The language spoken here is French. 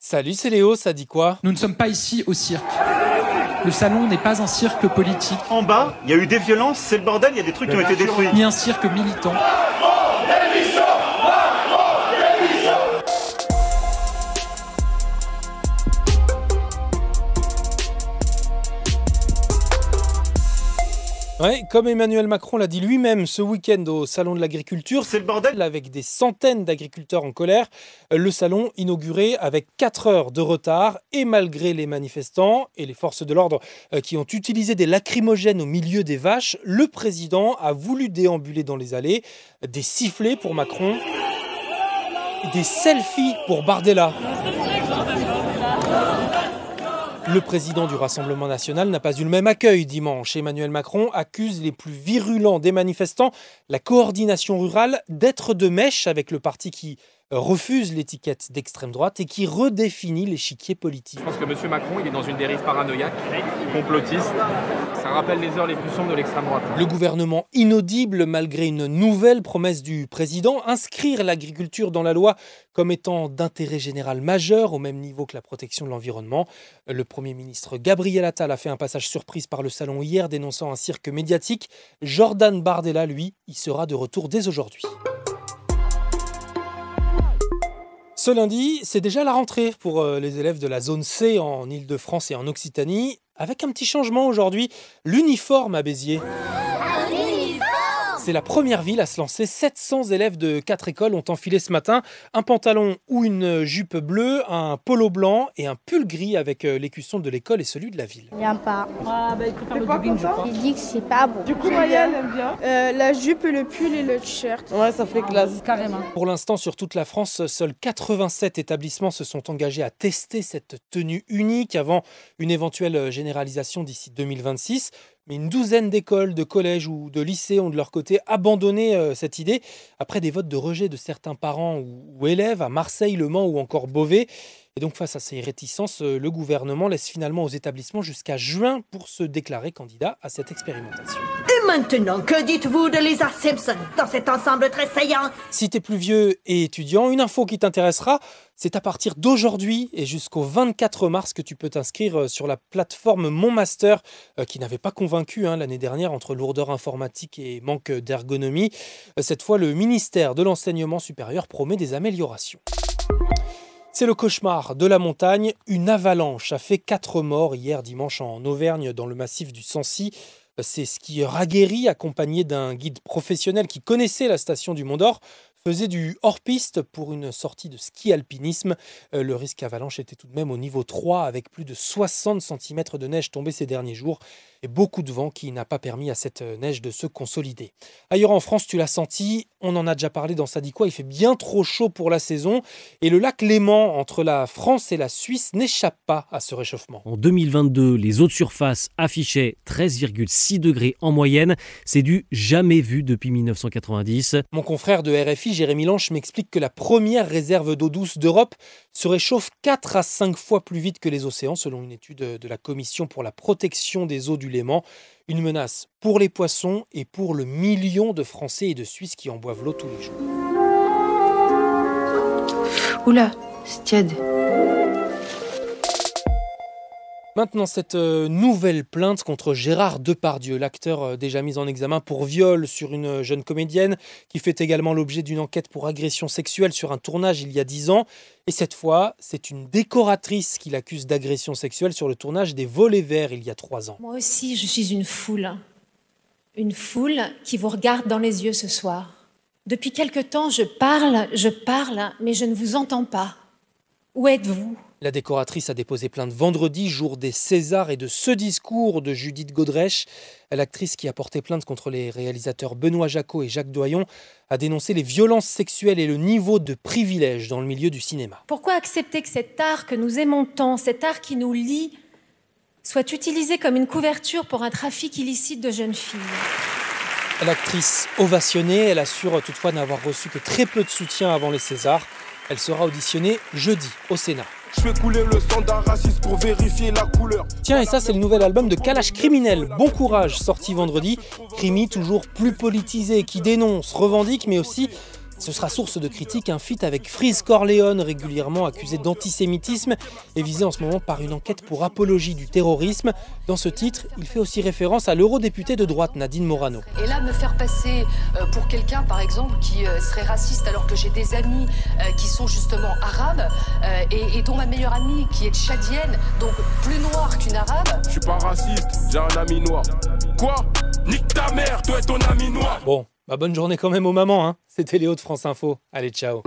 Salut, c'est Léo, ça dit quoi? Nous ne sommes pas ici au cirque. Le salon n'est pas un cirque politique. En bas, il y a eu des violences, c'est le bordel, il y a des trucs qui ont été détruits. Ni un cirque militant. Ouais, comme Emmanuel Macron l'a dit lui-même ce week-end au Salon de l'Agriculture, C'est le bordel. avec des centaines d'agriculteurs en colère, le salon inauguré avec 4 heures de retard et malgré les manifestants et les forces de l'ordre qui ont utilisé des lacrymogènes au milieu des vaches, le président a voulu déambuler dans les allées, des sifflets pour Macron, des selfies pour Bardella. Le président du Rassemblement national n'a pas eu le même accueil dimanche. Emmanuel Macron accuse les plus virulents des manifestants, la coordination rurale, d'être de mèche avec le parti qui refuse l'étiquette d'extrême droite et qui redéfinit l'échiquier politique. Je pense que M. Macron il est dans une dérive paranoïaque, complotiste. Ça rappelle les heures les plus sombres de l'extrême droite. Le gouvernement inaudible malgré une nouvelle promesse du président, inscrire l'agriculture dans la loi comme étant d'intérêt général majeur au même niveau que la protection de l'environnement. Le Premier ministre Gabriel Attal a fait un passage surprise par le salon hier dénonçant un cirque médiatique. Jordan Bardella, lui, y sera de retour dès aujourd'hui. Ce lundi, c'est déjà la rentrée pour les élèves de la zone C en Île-de-France et en Occitanie, avec un petit changement aujourd'hui, l'uniforme à Béziers. C'est la première ville à se lancer. 700 élèves de 4 écoles ont enfilé ce matin un pantalon ou une jupe bleue, un polo blanc et un pull gris avec l'écusson de l'école et celui de la ville. J'aime pas. Ah bah il préfère le jogging, je crois. Il dit que c'est pas bon. Du coup, Maya, elle aime bien. La jupe, le pull et le t-shirt. Ouais, ça fait classe. Carrément. Pour l'instant, sur toute la France, seuls 87 établissements se sont engagés à tester cette tenue unique avant une éventuelle généralisation d'ici 2026. Mais une douzaine d'écoles, de collèges ou de lycées ont de leur côté abandonné cette idée après des votes de rejet de certains parents ou élèves à Marseille, Le Mans ou encore Beauvais. Et donc face à ces réticences, le gouvernement laisse finalement aux établissements jusqu'à juin pour se déclarer candidat à cette expérimentation. Et maintenant, que dites-vous de Lisa Simpson dans cet ensemble très saillant? Si t'es plus vieux et étudiant, une info qui t'intéressera, c'est à partir d'aujourd'hui et jusqu'au 24 mars que tu peux t'inscrire sur la plateforme Mon Master, qui n'avait pas convaincu l'année dernière entre lourdeur informatique et manque d'ergonomie. Cette fois, le ministère de l'Enseignement supérieur promet des améliorations. C'est le cauchemar de la montagne. Une avalanche a fait 4 morts hier dimanche en Auvergne, dans le massif du Sancy. C'est skieur aguerri, accompagné d'un guide professionnel qui connaissait la station du Mont d'Or, faisait du hors-piste pour une sortie de ski alpinisme. Le risque avalanche était tout de même au niveau 3, avec plus de 60 cm de neige tombée ces derniers jours et beaucoup de vent qui n'a pas permis à cette neige de se consolider. Ailleurs en France, tu l'as senti, on en a déjà parlé dans Ça dit quoi, il fait bien trop chaud pour la saison et le lac Léman entre la France et la Suisse n'échappe pas à ce réchauffement. En 2022, les eaux de surface affichaient 13,6 degrés en moyenne. C'est du jamais vu depuis 1990. Mon confrère de RFI, Jérémy Lanche, m'explique que la première réserve d'eau douce d'Europe se réchauffe 4 à 5 fois plus vite que les océans, selon une étude de la Commission pour la protection des eaux du Léman. Une menace pour les poissons et pour le million de Français et de Suisses qui en boivent l'eau tous les jours. Oula, c'est tiède. Maintenant, cette nouvelle plainte contre Gérard Depardieu, l'acteur déjà mis en examen pour viol sur une jeune comédienne, qui fait également l'objet d'une enquête pour agression sexuelle sur un tournage il y a 10 ans. Et cette fois, c'est une décoratrice qui l'accuse d'agression sexuelle sur le tournage des Volets Verts il y a 3 ans. Moi aussi, je suis une foule qui vous regarde dans les yeux ce soir. Depuis quelque temps, je parle, mais je ne vous entends pas. Où êtes-vous ? La décoratrice a déposé plainte vendredi, jour des Césars et de ce discours de Judith Godrèche. L'actrice qui a porté plainte contre les réalisateurs Benoît Jacot et Jacques Doyon a dénoncé les violences sexuelles et le niveau de privilège dans le milieu du cinéma. Pourquoi accepter que cet art que nous aimons tant, cet art qui nous lie, soit utilisé comme une couverture pour un trafic illicite de jeunes filles ? L'actrice ovationnée, elle assure toutefois n'avoir reçu que très peu de soutien avant les Césars. Elle sera auditionnée jeudi au Sénat. Je fais couler le sang d'un raciste pour vérifier la couleur. Tiens, et ça, c'est le nouvel album de Kalash Criminel, Bon Courage, sorti vendredi. Crimi toujours plus politisé, qui dénonce, revendique, mais aussi Ce sera source de critiques, un feat avec Freeze Corleone, régulièrement accusé d'antisémitisme et visé en ce moment par une enquête pour apologie du terrorisme. Dans ce titre, il fait aussi référence à l'eurodéputée de droite Nadine Morano. Et là, me faire passer pour quelqu'un, par exemple, qui serait raciste alors que j'ai des amis qui sont justement arabes et dont ma meilleure amie qui est tchadienne, donc plus noire qu'une arabe. Je suis pas raciste, j'ai un ami noir. Quoi? Nique ta mère, toi et ton ami noir. Bon, bonne journée quand même aux mamans, hein. C'était Léo de France Info. Allez, ciao.